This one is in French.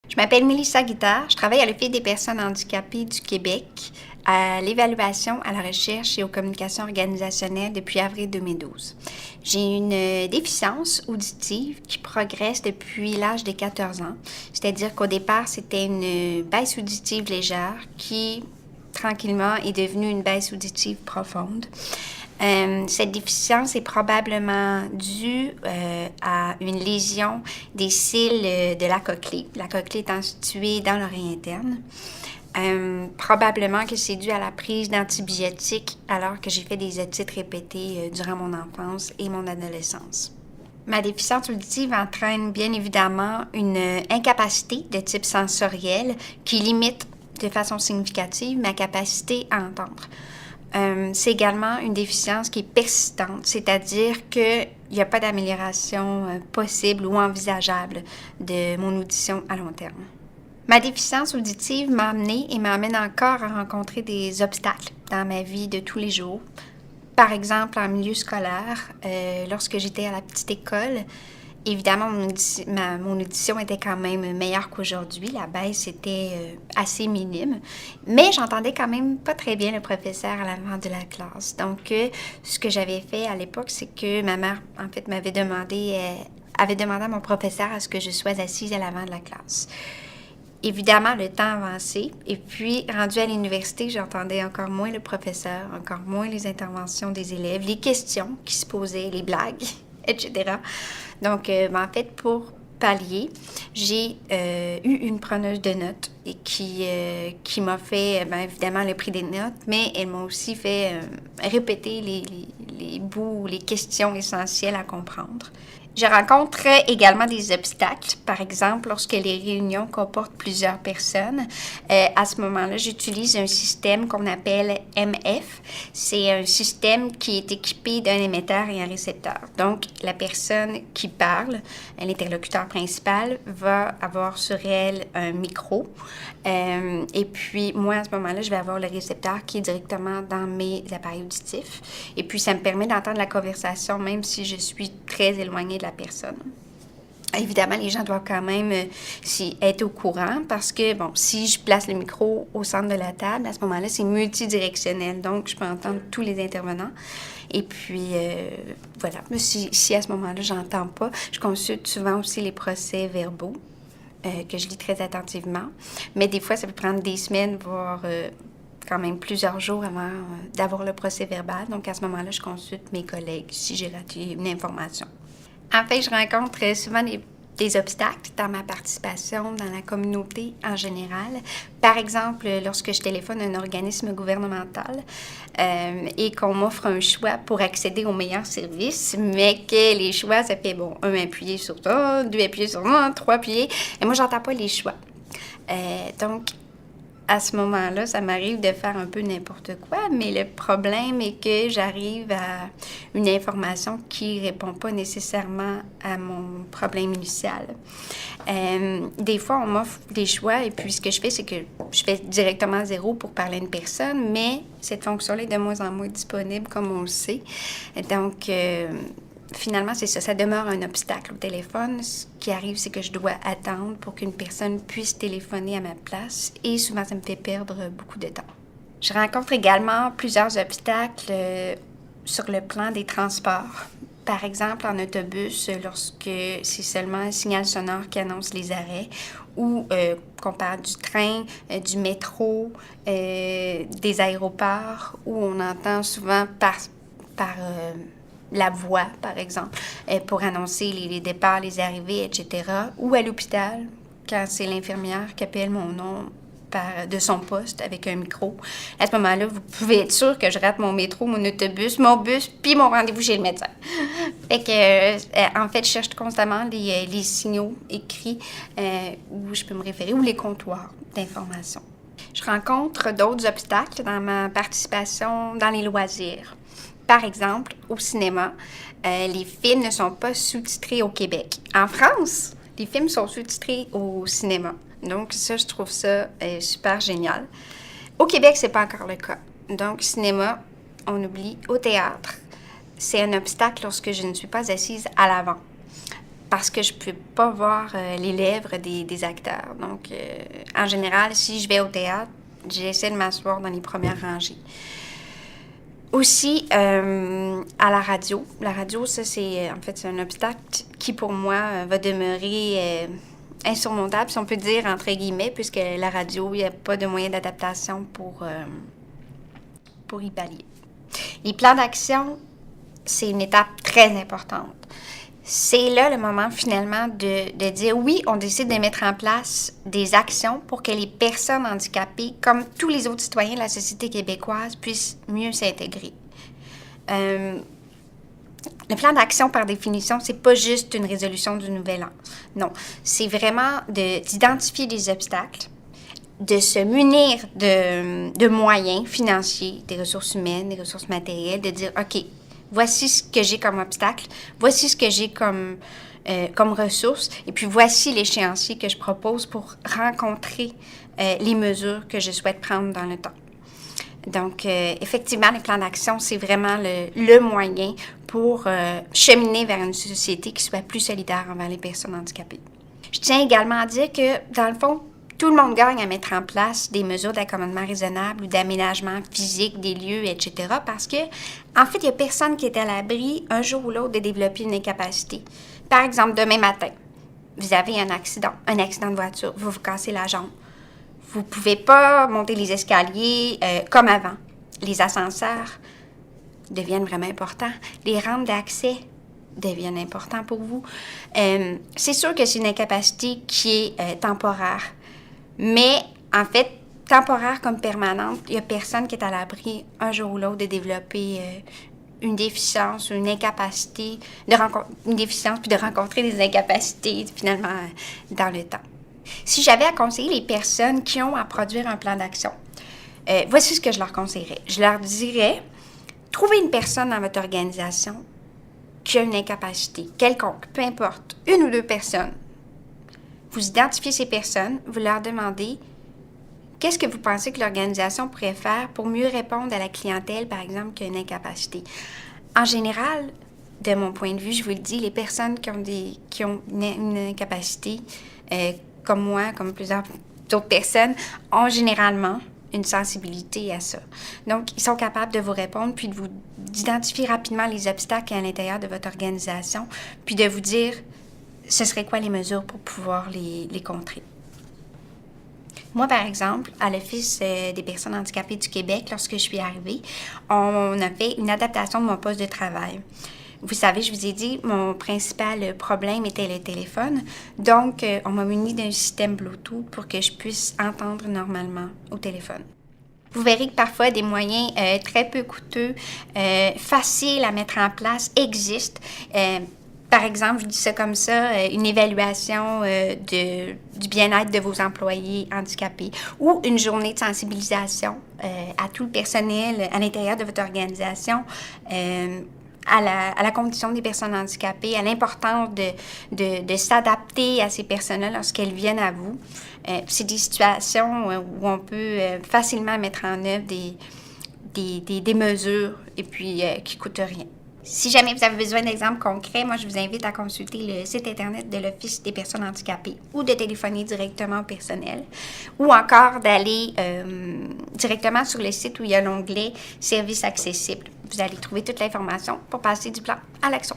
Je m'appelle Mélissa Guittard, je travaille à l'Office des personnes handicapées du Québec, à l'évaluation, à la recherche et aux communications organisationnelles depuis avril 2012. J'ai une déficience auditive qui progresse depuis l'âge de 14 ans, c'est-à-dire qu'au départ, c'était une baisse auditive légère qui, tranquillement, est devenue une baisse auditive profonde. Cette déficience est probablement due à une lésion des cils de la cochlée étant située dans l'oreille interne. Probablement que c'est dû à la prise d'antibiotiques alors que j'ai fait des otites répétées durant mon enfance et mon adolescence. Ma déficience auditive entraîne bien évidemment une incapacité de type sensoriel qui limite de façon significative ma capacité à entendre. C'est également une déficience qui est persistante, c'est-à-dire qu'il n'y a pas d'amélioration possible ou envisageable de mon audition à long terme. Ma déficience auditive m'a amenée et m'amène encore à rencontrer des obstacles dans ma vie de tous les jours. Par exemple, en milieu scolaire, lorsque j'étais à la petite école, évidemment, mon audition était quand même meilleure qu'aujourd'hui. La baisse était assez minime. Mais j'entendais quand même pas très bien le professeur à l'avant de la classe. Donc, ce que j'avais fait à l'époque, c'est que ma mère, en fait, avait demandé à mon professeur à ce que je sois assise à l'avant de la classe. Évidemment, le temps avançait. Et puis, rendue à l'université, j'entendais encore moins le professeur, encore moins les interventions des élèves, les questions qui se posaient, les blagues, etc. Donc, en fait, pour pallier, j'ai eu une preneuse de notes et qui m'a fait, évidemment, le prix des notes, mais elle m'a aussi fait répéter les bouts, les questions essentielles à comprendre. Je rencontre également des obstacles, par exemple, lorsque les réunions comportent plusieurs personnes. À ce moment-là, j'utilise un système qu'on appelle MF. C'est un système qui est équipé d'un émetteur et un récepteur. Donc, la personne qui parle, l'interlocuteur principal, va avoir sur elle un micro. Et puis, moi, à ce moment-là, je vais avoir le récepteur qui est directement dans mes appareils auditifs. Et puis, ça me permet d'entendre la conversation, même si je suis très éloignée de la personne. Évidemment, les gens doivent quand même être au courant parce que, bon, si je place le micro au centre de la table, à ce moment-là, c'est multidirectionnel. Donc, je peux entendre tous les intervenants. Et puis, voilà. Mais si à ce moment-là, j'entends pas, je consulte souvent aussi les procès-verbaux que je lis très attentivement. Mais des fois, ça peut prendre des semaines, voire quand même plusieurs jours avant d'avoir le procès-verbal. Donc, à ce moment-là, je consulte mes collègues si j'ai raté une information. En fait, je rencontre souvent des obstacles dans ma participation dans la communauté en général. Par exemple, lorsque je téléphone à un organisme gouvernemental et qu'on m'offre un choix pour accéder aux meilleurs services, mais que les choix, ça fait, bon, 1 appuyé sur ça, 2 appuyé sur ça, 3 appuyé, et moi, j'entends pas les choix. Donc, à ce moment-là, ça m'arrive de faire un peu n'importe quoi, mais le problème est que j'arrive à une information qui ne répond pas nécessairement à mon problème initial. Des fois, on m'offre des choix et puis ce que je fais, c'est que je fais directement 0 pour parler à une personne, mais cette fonction-là est de moins en moins disponible, comme on le sait. Donc, finalement, c'est ça. Ça demeure un obstacle au téléphone. Ce qui arrive, c'est que je dois attendre pour qu'une personne puisse téléphoner à ma place et souvent, ça me fait perdre beaucoup de temps. Je rencontre également plusieurs obstacles sur le plan des transports. Par exemple, en autobus, lorsque c'est seulement un signal sonore qui annonce les arrêts, ou qu'on parle du train, du métro, des aéroports, où on entend souvent par la voix, par exemple, pour annoncer les départs, les arrivées, etc. Ou à l'hôpital, quand c'est l'infirmière qui appelle mon nom de son poste avec un micro. À ce moment-là, vous pouvez être sûr que je rate mon métro, mon autobus, mon bus, puis mon rendez-vous chez le médecin. Fait que, en fait, je cherche constamment les signaux écrits où je peux me référer, ou les comptoirs d'information. Je rencontre d'autres obstacles dans ma participation dans les loisirs. Par exemple, au cinéma, les films ne sont pas sous-titrés au Québec. En France, les films sont sous-titrés au cinéma. Donc, ça, je trouve ça super génial. Au Québec, c'est pas encore le cas. Donc, cinéma, on oublie. Au théâtre, c'est un obstacle lorsque je ne suis pas assise à l'avant. parce que je ne peux pas voir les lèvres des acteurs. Donc, en général, si je vais au théâtre, j'essaie de m'asseoir dans les premières rangées. Aussi, à la radio. La radio, ça, c'est un obstacle qui, pour moi, va demeurer insurmontable, si on peut dire, entre guillemets, puisque la radio, il n'y a pas de moyen d'adaptation pour y pallier. Les plans d'action, c'est une étape très importante. C'est là le moment, finalement, de dire oui, on décide de mettre en place des actions pour que les personnes handicapées, comme tous les autres citoyens de la société québécoise, puissent mieux s'intégrer. Le plan d'action, par définition, c'est pas juste une résolution du nouvel an. Non, c'est vraiment d'identifier des obstacles, de se munir de moyens financiers, des ressources humaines, des ressources matérielles, de dire, OK, voici ce que j'ai comme obstacle, voici ce que j'ai comme ressources, et puis voici l'échéancier que je propose pour rencontrer les mesures que je souhaite prendre dans le temps. Donc, effectivement, les plans d'action, c'est vraiment le moyen pour cheminer vers une société qui soit plus solidaire envers les personnes handicapées. Je tiens également à dire que, dans le fond, tout le monde gagne à mettre en place des mesures d'accommodement raisonnable ou d'aménagement physique des lieux, etc. Parce que, en fait, il n'y a personne qui est à l'abri, un jour ou l'autre, de développer une incapacité. Par exemple, demain matin, vous avez un accident de voiture, vous vous cassez la jambe. Vous ne pouvez pas monter les escaliers comme avant. Les ascenseurs deviennent vraiment importants. Les rampes d'accès deviennent importants pour vous. C'est sûr que c'est une incapacité qui est temporaire. Mais, en fait, temporaire comme permanente, il n'y a personne qui est à l'abri, un jour ou l'autre, de développer une déficience ou une incapacité, une déficience, puis de rencontrer des incapacités, finalement, dans le temps. Si j'avais à conseiller les personnes qui ont à produire un plan d'action, voici ce que je leur conseillerais. Je leur dirais, trouvez une personne dans votre organisation qui a une incapacité quelconque, peu importe, une ou deux personnes. Vous identifiez ces personnes, vous leur demandez qu'est-ce que vous pensez que l'organisation pourrait faire pour mieux répondre à la clientèle, par exemple, qui a une incapacité. En général, de mon point de vue, je vous le dis, les personnes qui ont une incapacité, comme moi, comme plusieurs autres personnes, ont généralement une sensibilité à ça. Donc, ils sont capables de vous répondre, puis d'identifier rapidement les obstacles à l'intérieur de votre organisation, puis de vous dire ce serait quoi les mesures pour pouvoir les contrer. Moi, par exemple, à l'Office des personnes handicapées du Québec, lorsque je suis arrivée, on a fait une adaptation de mon poste de travail. Vous savez, je vous ai dit, mon principal problème était le téléphone. Donc, on m'a muni d'un système Bluetooth pour que je puisse entendre normalement au téléphone. Vous verrez que parfois, des moyens très peu coûteux, faciles à mettre en place existent. Par exemple, je dis ça comme ça, une évaluation du bien-être de vos employés handicapés ou une journée de sensibilisation à tout le personnel à l'intérieur de votre organisation à la condition des personnes handicapées, à l'importance de s'adapter à ces personnes-là lorsqu'elles viennent à vous. C'est des situations où on peut facilement mettre en œuvre des mesures et puis qui ne coûtent rien. Si jamais vous avez besoin d'exemples concrets, moi, je vous invite à consulter le site Internet de l'Office des personnes handicapées ou de téléphoner directement au personnel ou encore d'aller directement sur le site où il y a l'onglet « Services accessibles ». Vous allez trouver toute l'information pour passer du plan à l'action.